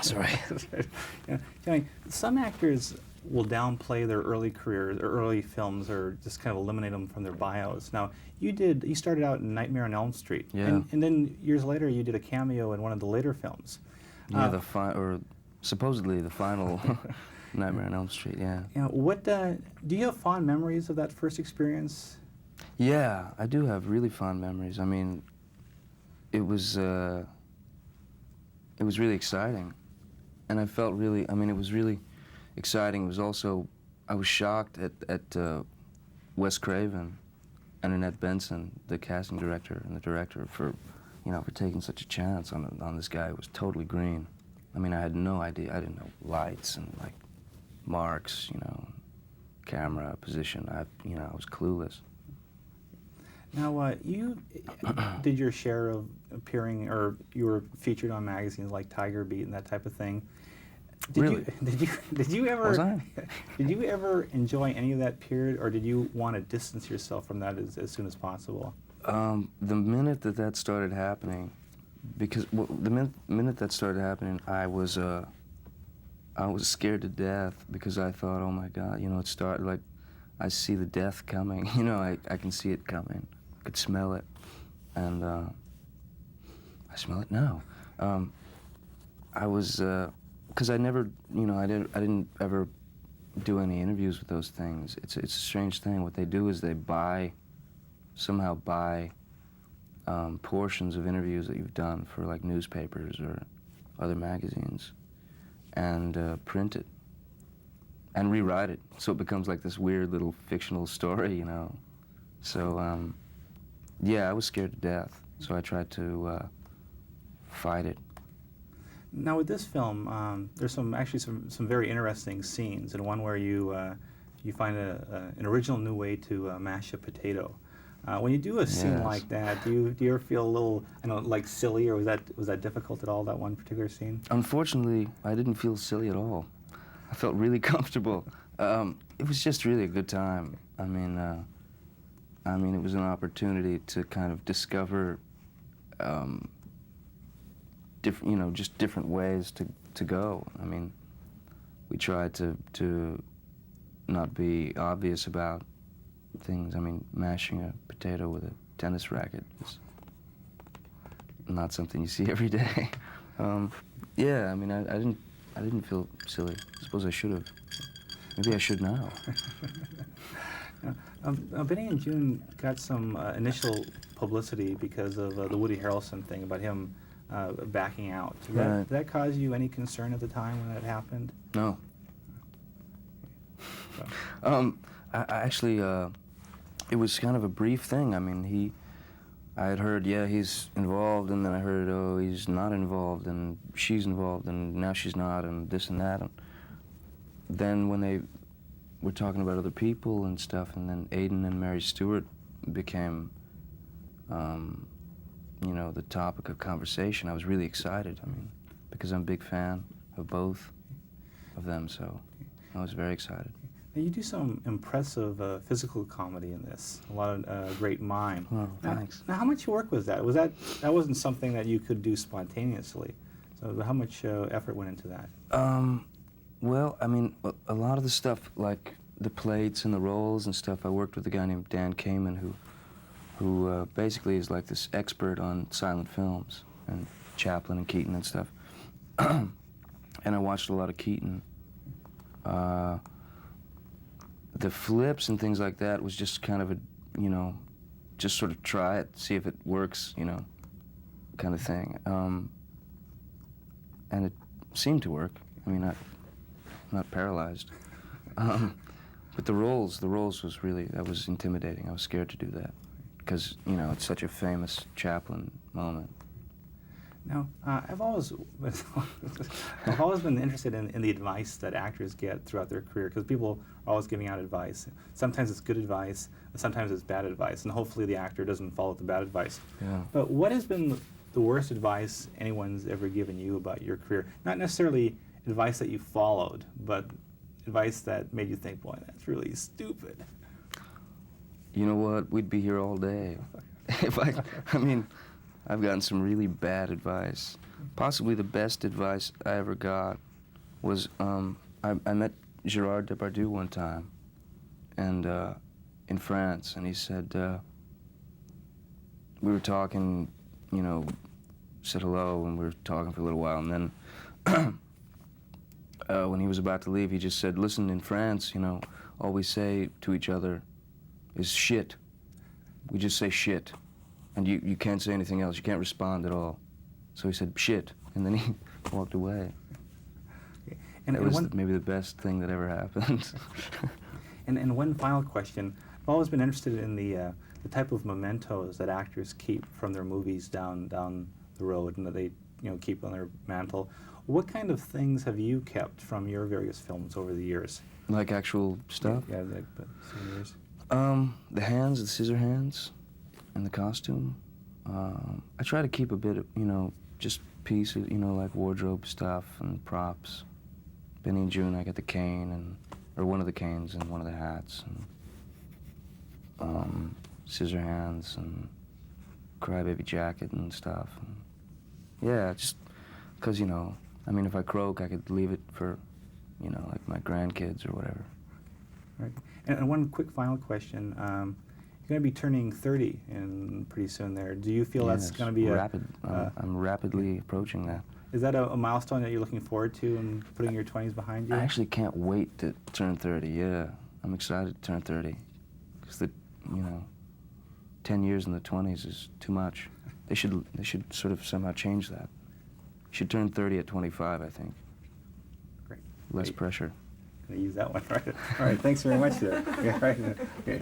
Sorry. Yeah, Johnny, some actors will downplay their early careers or early films or just kind of eliminate them from their bios. Now, you started out in Nightmare on Elm Street. Yeah. And then years later you did a cameo in one of the later films. Yeah, or supposedly the final Nightmare on Elm Street, yeah. You know, do you have fond memories of that first experience? Yeah, I do have really fond memories. I mean, it was really exciting. And I felt really, I mean, it was really exciting. It was also, I was shocked at Wes Craven and Annette Benson, the casting director and the director, for taking such a chance on this guy who was totally green. I mean, I had no idea. I didn't know lights and, like, marks, camera, position. I was clueless. Now, you did your share of appearing, or you were featured on magazines like Tiger Beat and that type of thing. Really? Did you ever? Was I? Did you ever enjoy any of that period, or did you want to distance yourself from that as soon as possible? The minute that started happening, because the minute that started happening, I was scared to death, because I thought, oh my God, it started like, I see the death coming. I can see it coming. I could smell it, and I smell it now. I was, because I never, I didn't ever do any interviews with those things. It's a strange thing. What they do is they somehow buy portions of interviews that you've done for, like, newspapers or other magazines, and print it and rewrite it, so it becomes like this weird little fictional story, So, yeah, I was scared to death, so I tried to fight it. Now, with this film, there's actually some very interesting scenes, and one where you find an original new way to mash a potato. When you do a scene Yes. like that, do you ever feel a little, like silly, or was that difficult at all, that one particular scene? Unfortunately, I didn't feel silly at all. I felt really comfortable. It was just really a good time. I mean, it was an opportunity to kind of discover different, just different ways to go. I mean, we tried to not be obvious about things. I mean, mashing a potato with a tennis racket is not something you see every day. Yeah, I mean, I didn't feel silly. I suppose I should have. Maybe I should now. Benny and Joon got some initial publicity because of the Woody Harrelson thing about him backing out. Did that cause you any concern at the time when that happened? No. So. I actually, it was kind of a brief thing. I mean, I had heard, yeah, he's involved, and then I heard, oh, he's not involved, and she's involved, and now she's not, and this and that. And then when they were talking about other people and stuff, and then Aidan and Mary Stewart became, the topic of conversation, I was really excited. I mean, because I'm a big fan of both of them, so I was very excited. Now, you do some impressive physical comedy in this. A lot of great mime. Oh, thanks. Now, how much work was that? That wasn't something that you could do spontaneously. So, how much effort went into that? Well, I mean, a lot of the stuff, like the plates and the rolls and stuff, I worked with a guy named Dan Kamen, who basically is like this expert on silent films and Chaplin and Keaton and stuff. And I watched a lot of Keaton. The flips and things like that was just kind of a, just sort of try it, see if it works, kind of thing. And it seemed to work. I mean, I'm not paralyzed. But the rolls was really, that was intimidating. I was scared to do that because, it's such a famous Chaplin moment. Now, I've always been interested in the advice that actors get throughout their career, because people are always giving out advice. Sometimes it's good advice, and sometimes it's bad advice, and hopefully the actor doesn't follow the bad advice. Yeah. But what has been the worst advice anyone's ever given you about your career? Not necessarily advice that you followed, but advice that made you think, boy, that's really stupid. You know what? We'd be here all day. I mean, I've gotten some really bad advice. Possibly the best advice I ever got was I met Gerard Depardieu one time, and in France, and he said we were talking, you know, said hello, and we were talking for a little while, and then when he was about to leave, he just said, "Listen, in France, you know, all we say to each other is shit. We just say shit, and you can't say anything else. You can't respond at all." So he said, "Shit," and then he walked away. And that was maybe the best thing that ever happened. and one final question. I've always been interested in the type of mementos that actors keep from their movies down the road, and that they keep on their mantle. What kind of things have you kept from your various films over the years? Like actual stuff? Yeah, like souvenirs. The hands, the scissor hands, and the costume. I try to keep a bit of, just pieces, like wardrobe stuff and props. Benny and Joon, I got the cane, or one of the canes and one of the hats, and scissor hands and crybaby jacket and stuff. And yeah, just because, if I croak, I could leave it for, like my grandkids or whatever. Right. And one quick final question. You're going to be turning 30 pretty soon there. Do you feel that's going to be rapid? I'm rapidly approaching that. Is that a milestone that you're looking forward to and putting your 20s behind you? I actually can't wait to turn 30, yeah. I'm excited to turn 30. Because 10 years in the 20s is too much. They should sort of somehow change that. You should turn 30 at 25, I think. Great. Less pressure. I'm going to use that one, right? All right, thanks very much, sir. Yeah, right. Okay.